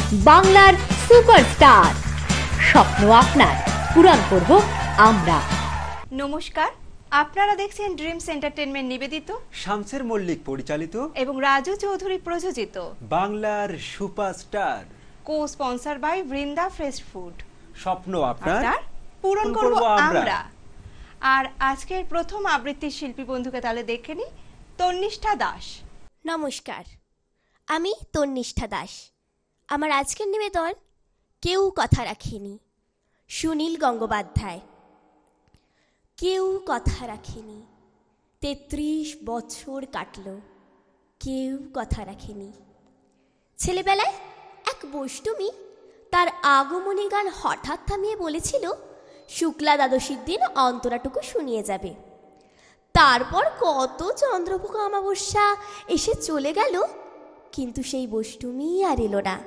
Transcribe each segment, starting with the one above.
বাংলার সুপারস্টার। স্বপ্ন আপনার, পূরণ করব আমরা। নমস্কার, আপনারা দেখছেন ড্রিমস এন্টারটেইনমেন্ট নিবেদিত, শামসের মল্লিক পরিচালিত এবং রাজু চৌধুরী প্রযোজিত বাংলার superstar, co sponsor by Brinda fresh food. স্বপ্ন আপনার, পূরণ করব আমরা। আর আজকের প্রথম আবৃত্তির শিল্পী বন্ধুকে তাহলে দেখে নি, তন্নিষ্ঠা দাস। নমস্কার, আমি তন্নিষ্ঠা দাস। আমার আজকের নিবেদন কেউ কথা রাখেনি, সুনীল গঙ্গোপাধ্যায়। কেউ কথা রাখেনি, ৩৩ বছর কাটল, কেউ কথা রাখেনি। ছেলেবেলায় এক বৈষ্ণবী তার আগমনী গান হঠাৎ থামিয়ে বলেছিল শুক্লা দ্বাদশীর দিন অন্তরাটুকু শুনিয়ে যাবে। তারপর কত চন্দ্রভোগা অমাবস্যা এসে চলে গেল, কিন্তু সেই বৈষ্ণবী আর এলো না।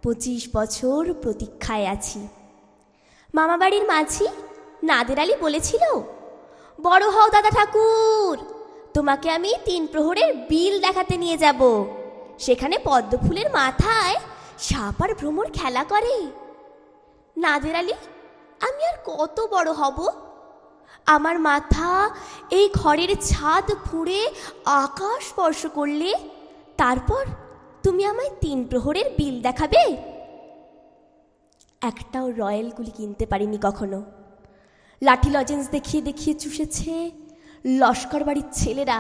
২৫ বছর প্রতীক্ষায় আছি। মামাবাড়ির মাঝি নাদের আলী বলেছিল, বড় হও দাদা ঠাকুর, তোমাকে আমি ৩ প্রহরের বিল দেখাতে নিয়ে যাব। সেখানে পদ্মফুলের মাথায় সাপ আর ভ্রমর খেলা করে। নাদের আলী, আমি আর কত বড় হব? আমার মাথা এই ঘরের ছাদ ফুঁড়ে আকাশ স্পর্শ করলে তারপর তুমি আমায় ৩ প্রহরের বিল দেখাবে? একটাও রয়্যাল গুলি কিনতে পারিনি কখনো। লাঠি লজেন্স দেখিয়ে দেখিয়ে চুষেছে লস্কর বাড়ির ছেলেরা।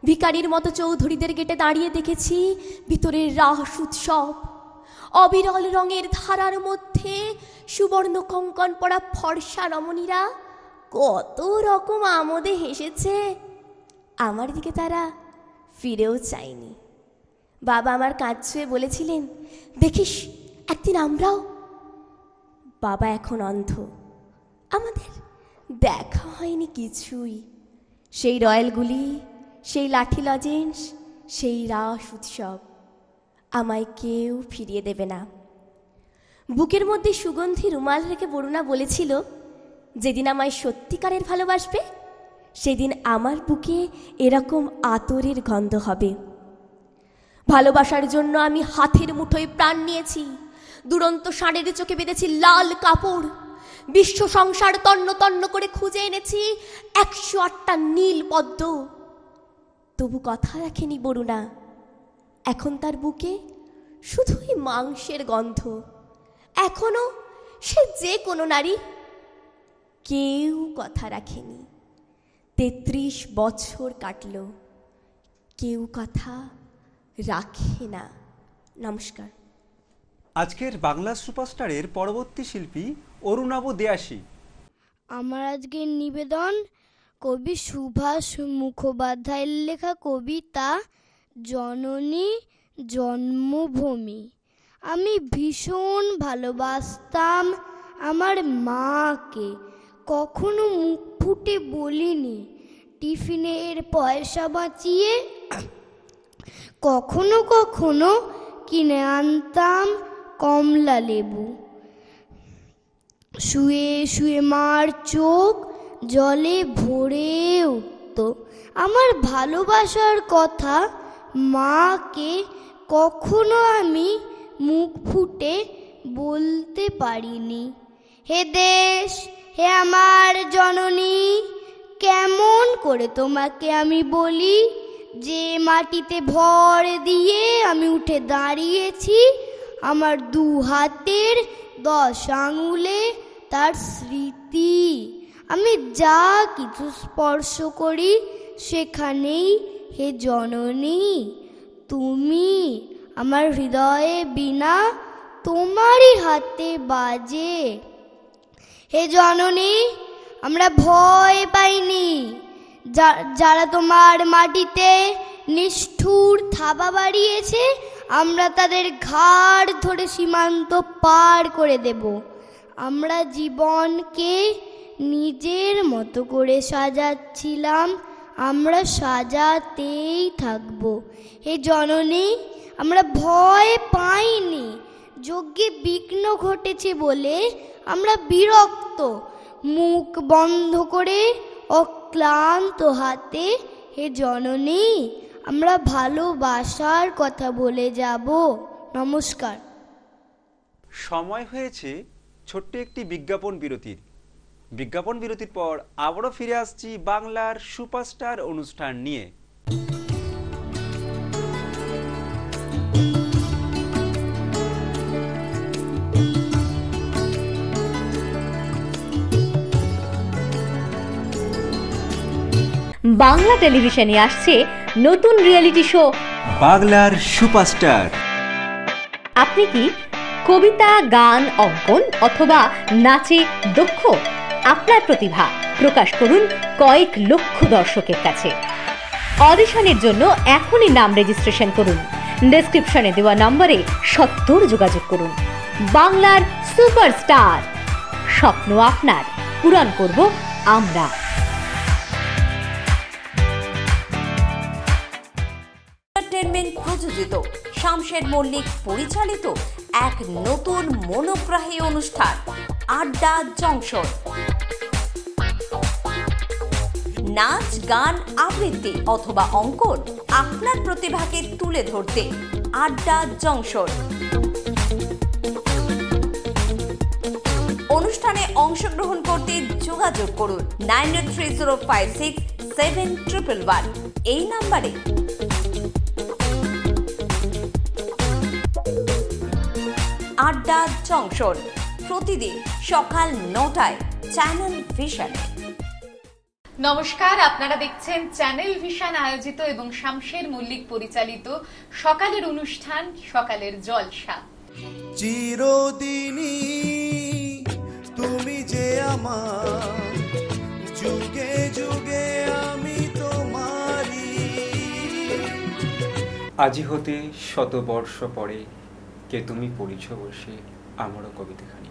ভিখারির মতো চৌধুরীদের গেটে দাঁড়িয়ে দেখেছি ভিতরের রাস উৎসব। অবিরল রঙের ধারার মধ্যে সুবর্ণ কঙ্কন পরা ফর্সা রমণীরা কত রকম আমোদে হেসেছে। আমার দিকে তারা ফিরেও চায়নি। বাবা আমার কাঁধ ছুঁয়ে বলেছিলেন, দেখিস একদিন আমরাও। বাবা এখন অন্ধ, আমাদের দেখা হয়নি কিছুই। সেই রয়্যালগুলি, সেই লাঠি লজেন্স, সেই রাস উৎসব আমায় কেউ ফিরিয়ে দেবে না। বুকের মধ্যে সুগন্ধি রুমাল রেখে বরুণা বলেছিল, যেদিন আমায় সত্যিকারের ভালোবাসবে সেদিন আমার বুকে এরকম আতরের গন্ধ হবে। ভালোবাসার জন্য আমি হাতের মুঠোয় প্রাণ নিয়েছি। দুরন্ত ষাঁড়ের চোখে বেঁধেছি লাল কাপড়। বিশ্ব সংসার তন্ন তন্ন করে খুঁজে এনেছি ১০৮টা নীল পদ্ম। তবু কথা রাখেনি বরুণা। এখন তার বুকে শুধুই মাংসের গন্ধ। এখনো সে যে কোনো নারী। কেউ কথা রাখেনি, ৩৩ বছর কাটল, কেউ কথা রাখে না। নমস্কার। আজকের বাংলা সুপারস্টারের পরবর্তী শিল্পী অরুণাভ দেয়াসী। আমার আজকের নিবেদন কবি সুভাষ মুখোপাধ্যায়ের লেখা কবিতা জননী জন্মভূমি। আমি ভীষণ ভালোবাসতাম আমার মাকে, কখনো মুখ ফুটে বলিনি। টিফিনের পয়সা বাঁচিয়ে কখনো কখনো কিনে আনতাম কমলা লেবু। শুয়ে শুয়ে মার চোখ জলে ভরে উঠত। আমার ভালোবাসার কথা মাকে কখনো আমি মুখ ফুটে বলতে পারিনি। হে দেশ, হে আমার জননী, কেমন করে তোমাকে আমি বলি যে মাটিতে ভর দিয়ে আমি উঠে দাঁড়িয়েছি। আমার ২ হাতের ১০ আঙুলে তার স্মৃতি। আমি যা কিছু স্পর্শ করি সেখানেই হে জননী তুমি আমার হৃদয়ে বিনা তোমারই হাতে বাজে। হে জননী, আমরা ভয় পাইনি। যারা তোমার মাটিতে নিষ্ঠুর থাবা বাড়িয়েছে, আমরা তাদের ঘাড় ধরে সীমান্ত পার করে দেব। আমরা জীবনকে নিজের মতো করে সাজাচ্ছিলাম, আমরা সাজাতেই থাকব। হে জননী, আমরা ভয় পাইনি। যজ্ঞে বিঘ্ন ঘটেছে বলে আমরা বিরক্ত। মুখ বন্ধ করে অক্লান্ত হাতে হে জননী আমরা ভালোবাসার কথা বলে যাব। নমস্কার। সময় হয়েছে ছোট্ট একটি বিজ্ঞাপন বিরতির। বিজ্ঞাপন বিরতির পর আবারও ফিরে আসছি বাংলার সুপারস্টার অনুষ্ঠান নিয়ে। বাংলা টেলিভিশনে আসছে নতুন রিয়েলিটি শো বাংলার সুপারস্টার। আপনি কি কবিতা, গান, অঙ্কন অথবা নাচে দক্ষ? আপনার প্রতিভা প্রকাশ করুন কয়েক লক্ষ দর্শকের কাছে। অডিশনের জন্য এখনই নাম রেজিস্ট্রেশন করুন। ডেসক্রিপশনে দেওয়া নম্বরে সত্বর যোগাযোগ করুন। বাংলার সুপারস্টার, স্বপ্ন আপনার, পূরণ করব আমরা। এন্টারটেইনমেন্ট প্রযোজিত, শামশের মল্লিক পরিচালিত এক নতুন মনোগ্রাহী অনুষ্ঠান আড্ডা জংশন। নাচ, গান, আবৃত্তি অথবা অঙ্কন, আপনার প্রতিভাকে তুলে ধরতে আড্ডা জংশন। অনুষ্ঠানে অংশগ্রহণ করতে যোগাযোগ করুন 9830567111 এই নাম্বারে। আড্ডা জংশন প্রতিদিন সকাল 9টায় চ্যানেল ভিশনে। নমস্কার, আপনারা দেখছেন চ্যানেল ভিশন আয়োজিত এবং শামশের মল্লিক পরিচালিত সকালের অনুষ্ঠান সকালের জলসা। চিরদিনই তুমি যে আমার, যুগে যুগে আমি তোমারই। আজি হতে শতবর্ষ পরে কে তুমি পড়িছ বসে আমারও কবিতাখানি।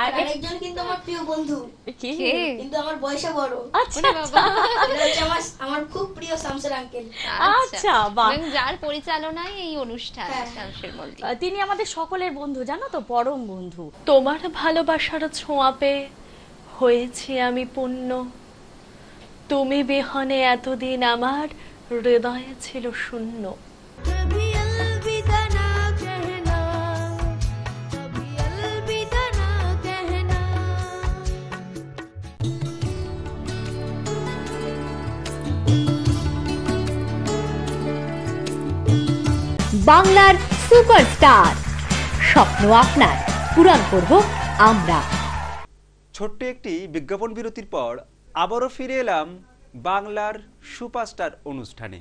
আর আরেকজন কিন্তু আমার প্রিয় বন্ধু, কিন্তু আমার বয়সে বড়। আচ্ছা এটা হচ্ছে আমার খুব প্রিয় শামসের আঙ্কেল। আচ্ছা, বাহ। এবং যার পরিচালনায় এই অনুষ্ঠান হ্যাঁ। শামশের মল্লিক। তিনি আমাদের সকলের বন্ধু, জানো তো, পরম বন্ধু। তোমার ভালোবাসার ছোঁয়া পেয়ে হয়েছি আমি পূর্ণ, তুমি বিহনে এতদিন আমার হৃদয়ে ছিল শূন্য। বাংলার সুপারস্টার, স্বপ্ন আপনার, পূরণ করব আমরা। ছোট্ট একটি বিজ্ঞাপন বিরতির পর আবারও ফিরে এলাম বাংলার সুপারস্টার অনুষ্ঠানে।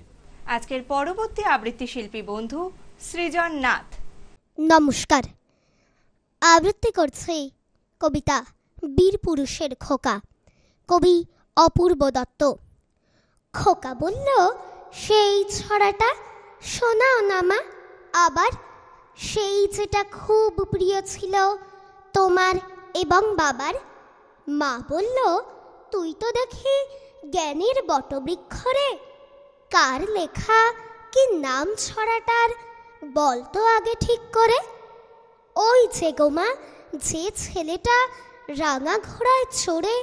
আজকের পরবর্তী আবৃত্তি শিল্পী বন্ধু সৃজন নাথ। নমস্কার, আবৃত্তি করছি কবিতা বীর পুরুষের খোকা, কবি অপূর্ব দত্ত। খোকা বলল, সেই ছড়াটা শোনাও না মা আবার, সেই যেটা খুব প্রিয় ছিল তোমার এবং বাবার। মা বলল, তুই তো দেখি জ্ঞানের বটবৃক্ষ রে, কার লেখা কি নাম ছড়াটার বল তো আগে ঠিক করে। ওই যে গো মা, যে ছেলেটা রাঙা ঘোড়ায় চড়ে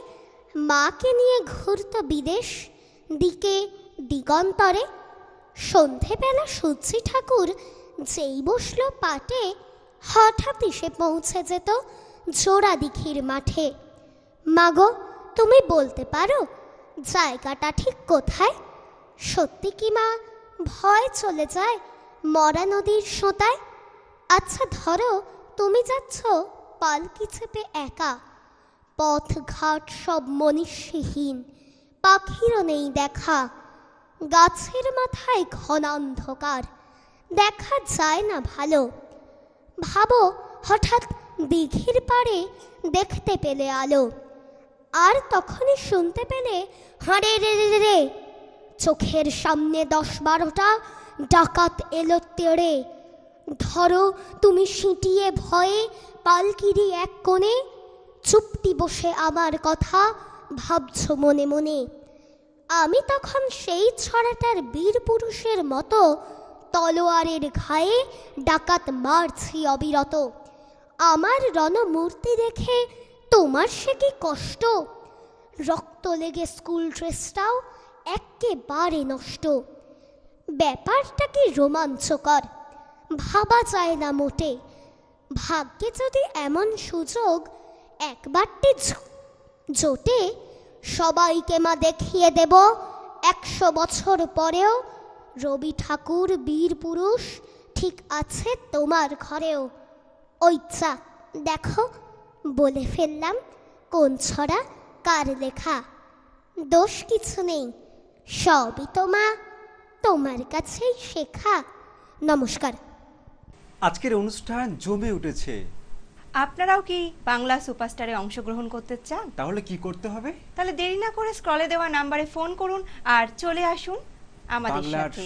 মাকে নিয়ে ঘুরত বিদেশ দিকে দিগন্তরে। সন্ধেবেলা সূর্যি ঠাকুর যেই বসল পাটে, হঠাৎ এসে পৌঁছে যেত জোড়া দিঘির মাঠে। মাগো, তুমি বলতে পারো জায়গাটা ঠিক কোথায়? সত্যি কি মা ভয় চলে যায় মরা নদীর সোঁতায়? আচ্ছা ধরো তুমি যাচ্ছ পালকি চেপে একা, পথ ঘাট সব মনীষীহীন, পাখিরও নেই দেখা, গাছের মাথায় ঘন অন্ধকার, দেখা যায় না ভালো। ভাবো হঠাৎ দিঘির পাড়ে দেখতে পেলে আলো, আর তখনই শুনতে পেলে হাঁড়ে রে রে রে, চোখের সামনে 10-12টা ডাকাত এলো তেড়ে। ধরো তুমি সিঁটিয়ে ভয়ে পালকিরি এক কোণে, চুপটি বসে আমার কথা ভাবছ মনে মনে। আমি তখন সেই ছড়াটার বীর পুরুষের মতো তলোয়ারের ঘায়ে ডাকাত মারছি অবিরত। আমার রণমূর্তি দেখে তোমার সে কি কষ্ট, রক্ত লেগে স্কুল ড্রেসটাও একেবারে নষ্ট। ব্যাপারটা কি রোমাঞ্চকর, ভাবা যায় না মোটে। ভাগ্যে যদি এমন সুযোগ একবারটি জোটে, সবাইকে মা দেখিয়ে দেব 100 বছর পরেও রবি ঠাকুর বীর পুরুষ ঠিক আছে তোমার ঘরেও। ওই চা দেখো, বলে ফেললাম কোন ছড়া কার লেখা। দোষ কিছু নেই, সবই তো মা তোমার কাছেই শেখা। নমস্কার। আজকের অনুষ্ঠান জমে উঠেছে। আপনারাও কি বাংলা সুপারস্টারে অংশগ্রহণ করতে চান? তাহলে কি করতে হবে? তাহলে দেরি না করে স্ক্রলে দেওয়া নাম্বারে ফোন করুন আর চলে আসুন আমাদের বাংলার সাথে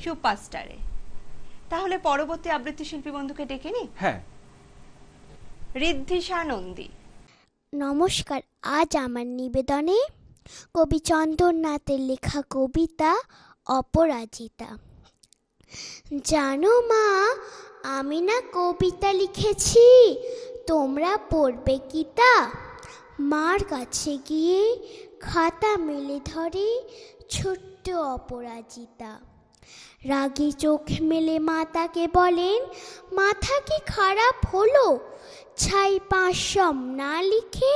সুপারস্টারে। তাহলে পরবর্তী আবৃত্তি শিল্পী বন্ধুকে ডেকে নি। হ্যাঁ, ঋদ্ধিষা নন্দী। নমস্কার। আজ আমার নিবেদনে কবি চন্দননাথের লেখা কবিতা অপরাজিতা। জানো মা, আমি না কবিতা লিখেছি, তোমরা পড়বে কি তা? মার কাছে গিয়ে খাতা মেলে ধরে ছোট্ট অপরাজিতা। রাগী চোখ মেলে মাতাকে বলেন, মাথা কি খারাপ হলো? ছাই 5 না লিখে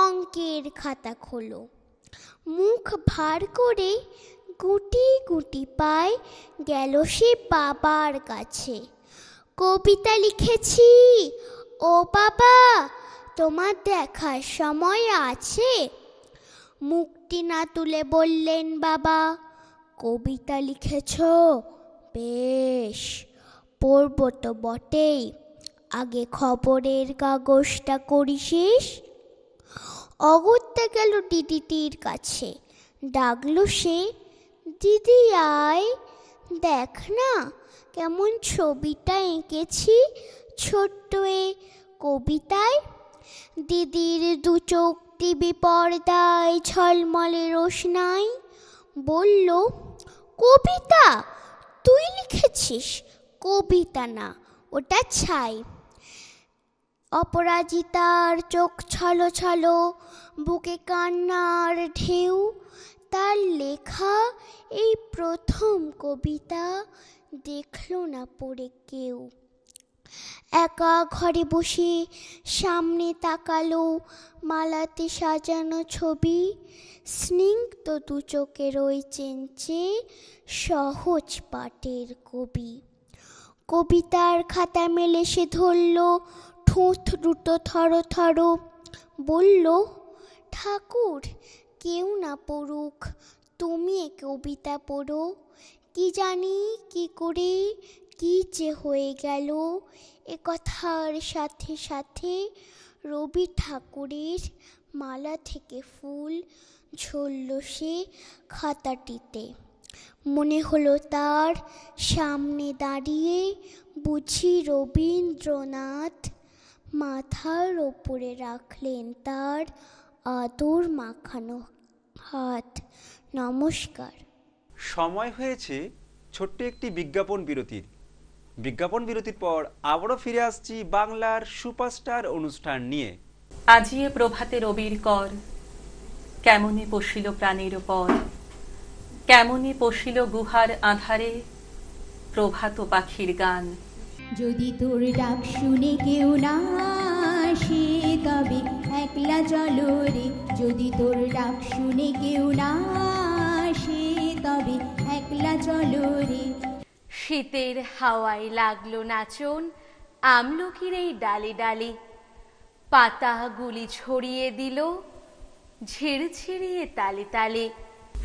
অঙ্কের খাতা খোলো। মুখ ভার করে গুটি গুটি পায় গেল সে বাবার কাছে। কবিতা লিখেছি, ও বাবা তোমার দেখার সময় আছে? মুখটি না তুলে বললেন বাবা, কবিতা লিখেছ বেশ, পড়ব তো বটেই, আগে খবরের কাগজটা করি শেষ। অগত্যা গেল দিদিটির কাছে, ডাকলো সে, দিদি আয় দেখ না কেমন ছবিটা এঁকেছি ছোট্ট এ কবিতায়। দিদির 2 চোখ টিভি পর্দায় ঝলমলে রোশনাই, বলল, কবিতা তুই লিখেছিস? কবিতা না, ওটা ছাই। অপরাজিতার চোখ ছলো ছলো, বুকে কান্নার ঢেউ। তার লেখা এই প্রথম কবিতা দেখল না পড়ে কেউ। একা ঘরে বসে সামনে তাকালো মালাতে সাজানো ছবি। স্নিগ্ধ 2 চোখে রয়েছেন যে সহজ পাঠের কবি। কবিতার খাতা মেলে সে ধরল, ঠোঁট দুটো থরো থরো, বলল, ঠাকুর কেউ না পড়ুক, তুমি এ কবিতা পড়ো। কি জানি কি করে কি যে হয়ে গেল, এ কথার সাথে সাথে রবি ঠাকুরের মালা থেকে ফুল ঝরল সে খাতাটিতে। মনে হলো তার সামনে দাঁড়িয়ে বুঝি রবীন্দ্রনাথ, মাথার ওপরে রাখলেন তার আদর মাখানো হাত। নমস্কার। সময় হয়েছে ছোট্ট একটি বিজ্ঞাপন বিরতির। বিজ্ঞাপন বিরতির পর আবারও ফিরে আসছি বাংলার সুপারস্টার অনুষ্ঠান নিয়ে। আজিয়ে প্রভাতে রবির কর, কেমনে পশিল প্রাণের পর, কেমনে পশিল গুহার আধারে প্রভাত পাখির গান। যদি তোর ডাক শুনে কেউ না আসে তবে একলা চলো রে, যদি তোর ডাক শুনে কেউ না আসে তবে একলা চলো রে। শীতের হাওয়ায় লাগলো নাচন আমলকির এই ডালে ডালে, পাতাগুলি ছড়িয়ে দিল ঝিরঝিরিয়ে তালে তালে।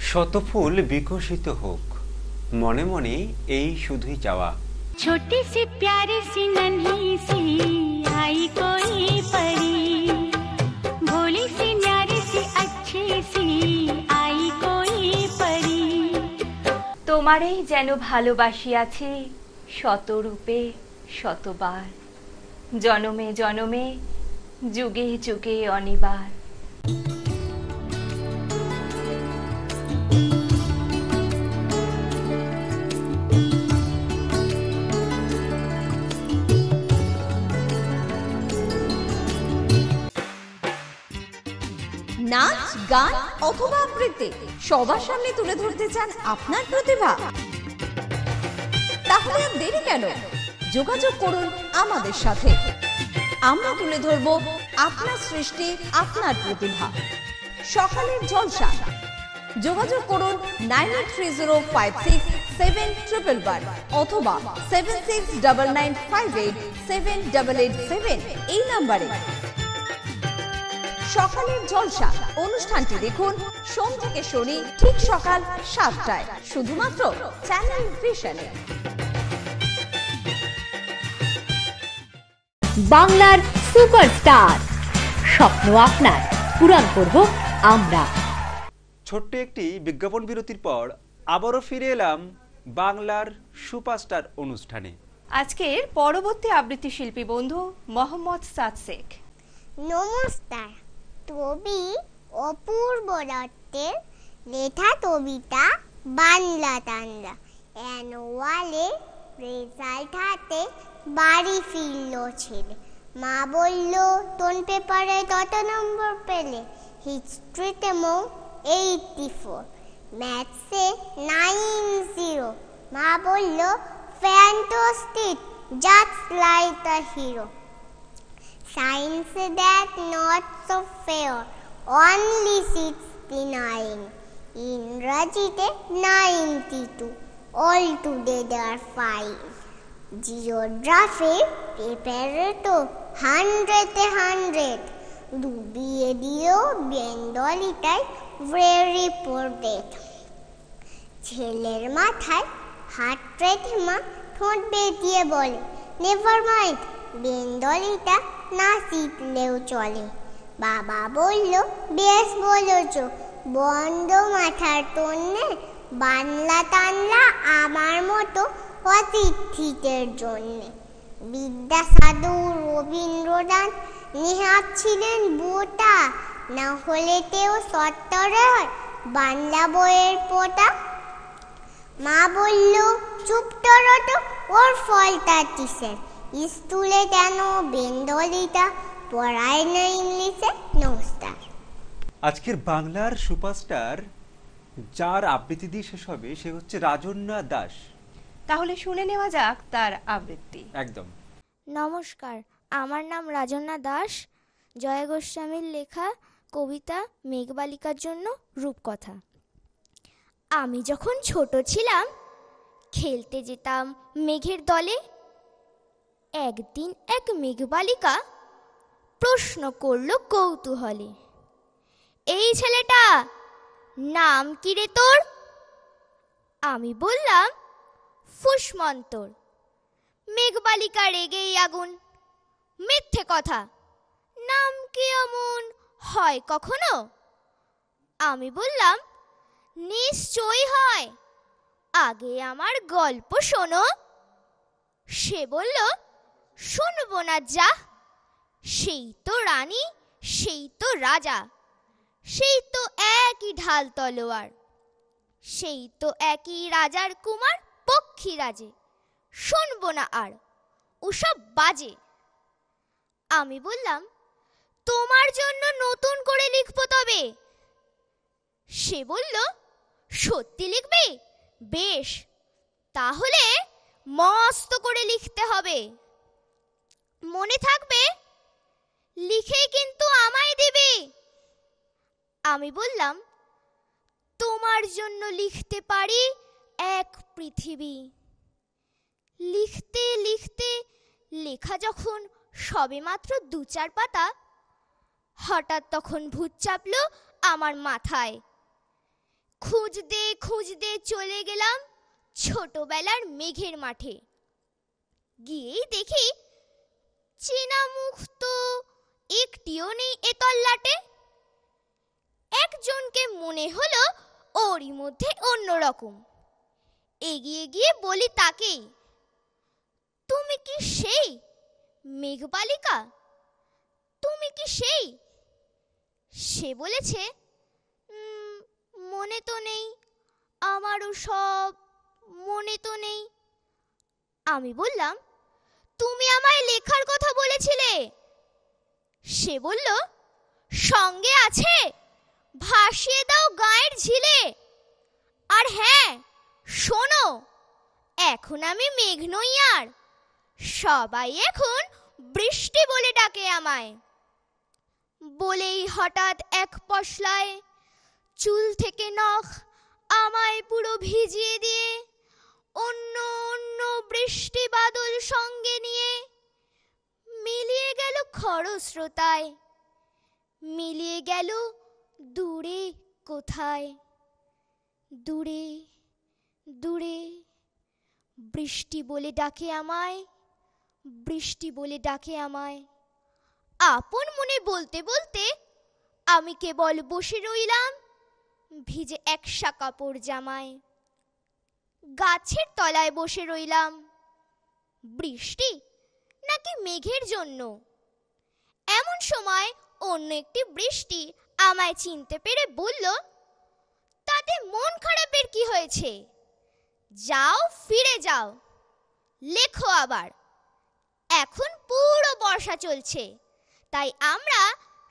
শত ফুল বিকশিত হোক, মনে মনে এই শুধুই চাওয়া। छोटी सी प्यारी सी नन्ही सी आई कोई परी, भोली सी न्यारी सी अच्छी सी आई कोई परी। তোমারেই যেন ভালোবাসিয়াছি শতরূপে শতবার, জনমে জনমে যুগে যুগে অনিবার। নাচ, গান অথবা আবৃত্তি সবার সামনে তুলে ধরতে চান আপনার প্রতিভা? তাহলে আর দেরি কেন? যোগাযোগ করুন আমাদের সাথে। আমরা তুলে ধরব আপনার সৃষ্টি, আপনার প্রতিভা। সকালের জলসা। যোগাযোগ করুন 9830567111 অথবা 7699587887 এই নম্বরে। সকালের জলসা অনুষ্ঠানটি দেখুন সোম থেকে শনি ঠিক সকাল 7টায় শুধুমাত্র চ্যানেল ভিশনে। বাংলার সুপারস্টার, স্বপ্ন আপনার, পূরণ করব আমরা। ছোট্ট একটি বিজ্ঞাপন বিরতির পর আবারও ফিরে এলাম বাংলার সুপারস্টার অনুষ্ঠানে। আজকের পরবর্তী আবৃত্তি শিল্পী বন্ধু মোহাম্মদ সাদ শেখ। নমস্কার। কবি অপূর্ব দত্তের লেখা কবিতা বাংলা টাংলা। অ্যানুয়ালে রেজাল্ট হাতে বাড়ি ফিরল ছেলে। মা বলল তোন পেপারে কত নম্বর পেলে? হিস্ট্রিতে মো 84, ম্যাথসে 90। মা বলল fantastic, just like a hero. সায়েন্সে that not so fair, only 69। ইংরাজিতে 92, অল টুগেদার 5। জিওগ্রাফি পেপারে তো 100-এ 100। ডুবিয়ে দিও বেঙ্গলিটাই ভেরি পোর্টেড। ছেলের মাথায় হাত রেখে মা ঠোঁট বেঁধিয়ে বলে নেভার মাইন্ড, বেঙ্গলিটা না শিখলেও চলে। বাবা বলল বেশ বলেছ, বন্ধ মাথার তন্নে, বাংলা টাংলা আমার মতো অতিথিদের জন্যে। বিদ্যাসাগর, রবীন্দ্রনাথ নেহাত ছিলেন বোটা, না হলে তেও 70 বাংলা বইয়ের পোটা। মা বলল চুপ করো তো, ওর ফলটা কিসের? স্কুলে কেন বেঙ্গলিটা পড়ায় না ইংলিশে? নমস্কার। আজকের বাংলার সুপারস্টার যার আবৃত্তি দিয়ে শেষ হবে সে হচ্ছে রাজন্যা দাস। তাহলে শুনে নেওয়া যাক তার আবৃত্তি। একদম। নমস্কার, আমার নাম রাজন্যা দাস। জয় গোস্বামীর লেখা কবিতা মেঘবালিকার জন্য রূপকথা। আমি যখন ছোট ছিলাম খেলতে যেতাম মেঘের দলে। একদিন এক মেঘবালিকা প্রশ্ন করল কৌতূহলে, এই ছেলেটা নাম কি রে তোর? আমি বললাম ফুসমন্তর। মেঘবালিকা রেগেই আগুন, মিথ্যে কথা, নাম কি এমন হয় কখনো? আমি বললাম নিশ্চয়ই হয়, আগে আমার গল্প শোনো। সে বলল শুনবো না যা, সেই তো রানী, সেই তো রাজা, সেই তো একই ঢাল তলোয়ার, সেই তো একই রাজার কুমার পক্ষী রাজে, শুনবো না আর ওসব বাজে। আমি বললাম তোমার জন্য নতুন করে লিখবো তবে। সে বলল সত্যি লিখবে? বেশ, তাহলে মস্ত করে লিখতে হবে, মনে থাকবে, লিখে কিন্তু আমায় দিবে। আমি বললাম তোমার জন্য লিখতে পারি এক পৃথিবী। লিখতে লিখতে লেখা যখন সবেমাত্র 2-4 পাতা, হঠাৎ তখন ভূত চাপলো আমার মাথায়। খুঁজতে খুঁজতে চলে গেলাম ছোটবেলার মেঘের মাঠে। গিয়েই দেখি চেনা মুখ তো একটিও নেই এ তল্লাটে। একজনকে মনে হলো ওরই মধ্যে অন্যরকম। এগিয়ে গিয়ে বলি তাকেই, তুমি কি সেই মেঘবালিকা? তুমি কি সেই? সে বলেছে মনে তো নেই, আমারও সব মনে তো নেই। আমি বললাম তুমি আমায় লেখার কথা বলেছিলে। সে বলল সঙ্গে আছে, ভাসিয়ে দাও গায়ের ঝিলে। আর হ্যাঁ শোনো, এখন আমি মেঘ নই আর, সবাই এখন বৃষ্টি বলে ডাকে আমায়। বলেই হঠাৎ এক পশলায় চুল থেকে নখ আমায় পুরো ভিজিয়ে দিয়ে অন্য অন্য বৃষ্টি বাদল সঙ্গে নিয়ে মিলিয়ে গেল খরস্রোতায়, মিলিয়ে গেল দূরে কোথায়। দূরে দূরে বৃষ্টি বলে ডাকে আমায়, বৃষ্টি বলে ডাকে আমায়। আপন মনে বলতে বলতে আমি কেবল বসে রইলাম ভিজে একসা কাপড় জামায়। গাছের তলায় বসে রইলাম, বৃষ্টি নাকি মেঘের জন্য। এমন সময় অন্য একটি বৃষ্টি আমায় চিনতে পেরে বলল, তাতে মন খারাপের কি হয়েছে, যাও ফিরে যাও, লেখো আবার। এখন পুরো বর্ষা চলছে, তাই আমরা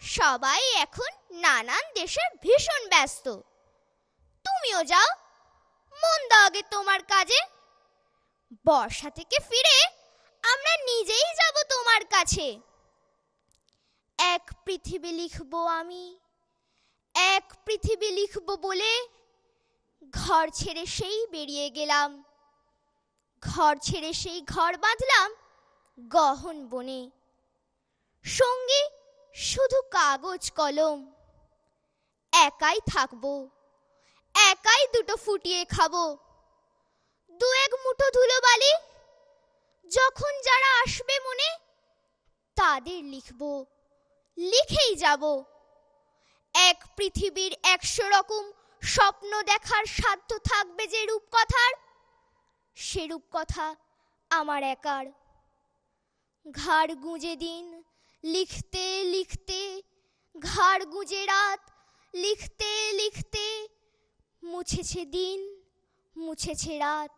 সবাই এখন নানান দেশে ভীষণ ব্যস্ত। তুমিও যাও, মন দাও আগে তোমার কাজে। বর্ষা থেকে ফিরে আমরা নিজেই যাব তোমার কাছে। এক পৃথিবী লিখব আমি, এক পৃথিবী লিখব বলে ঘর ছেড়ে সেই বেরিয়ে গেলাম। ঘর ছেড়ে সেই ঘর বাঁধলাম গহন বনে। সঙ্গে শুধু কাগজ কলম, একাই থাকবো, একাই দুটো ফুটিয়ে খাবো। দু এক মুঠো ধুলো বালি যখন যারা আসবে মনে তাদের লিখব, লিখেই যাব। এক পৃথিবীর 100 রকম স্বপ্ন দেখার সাধ্য থাকবে যে রূপকথার, সে রূপকথা আমার একার। ঘাড় গুঁজে দিন লিখতে লিখতে, ঘাড় গুঁজে রাত লিখতে লিখতে, মুছেছে দিন মুছেছে রাত।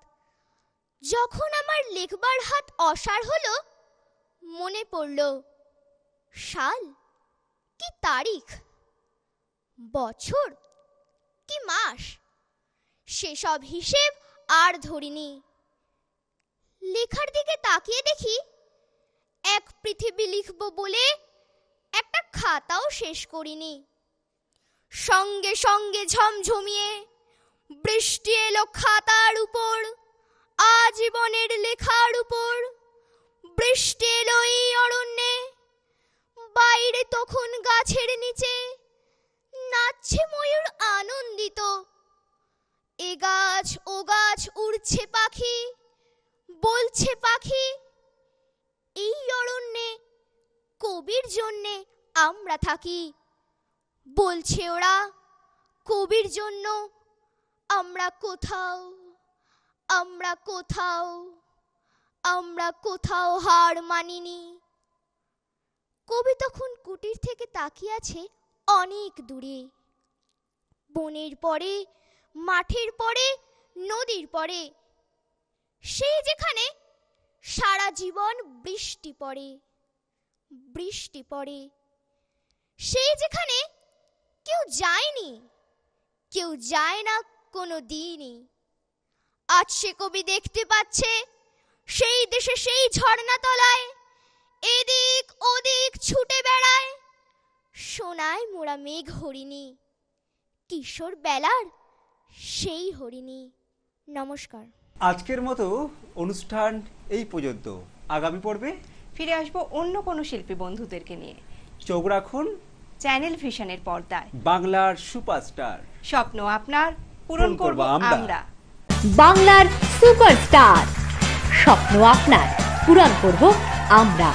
যখন আমার লিখবার হাত অসাড় হলো, মনে পড়ল সাল কি তারিখ, বছর কি মাস, সেসব হিসেব আর ধরিনি। লেখার দিকে তাকিয়ে দেখি এক পৃথিবী লিখব বলে একটা খাতাও শেষ করিনি। সঙ্গে সঙ্গে ঝমঝমিয়ে বৃষ্টি এলো খাতার উপর, আজীবনের লেখার উপর। বৃষ্টি এলো এই অরণ্যে, বাইরে তখন গাছের নিচে নাচছে ময়ূর আনন্দিত। এ গাছ ও গাছ উড়ছে পাখি, বলছে পাখি এই অরণ্যে কবির জন্যে আমরা থাকি। বলছে ওরা কবির জন্য আমরা কোথাও, আমরা কোথাও, আমরা কোথাও হার মানিনি। কবি তখন কুটির থেকে তাকিয়ে আছে অনেক দূরে। বনের পরে, মাঠের পরে, নদীর পরে, সেই যেখানে সারা জীবন বৃষ্টি পড়ে, বৃষ্টি পড়ে। সেই যেখানে কেউ যায়নি, কেউ যায় না কোনো দিনই। আজ সে কবি দেখতে পাচ্ছে সেই দেশে সেই ঝর্ণা তলায় এদিক ওদিক ছুটে বেড়ায় সোনায় মোড়া মেঘ হরিণী, কিশোর বেলার সেই হরিণী। নমস্কার। আজকের মতো অনুষ্ঠান এই পর্যন্ত। আগামী পর্বে ফিরে আসবো অন্য কোনো শিল্পী বন্ধুদেরকে নিয়ে। চোখ রাখুন চ্যানেল ভিশনের পর্দায়। বাংলার সুপারস্টার, স্বপ্ন আপনার, পূরণ করব আমরা। বাংলার সুপারস্টার, স্বপ্ন আপনার, পূরণ করব আমরা।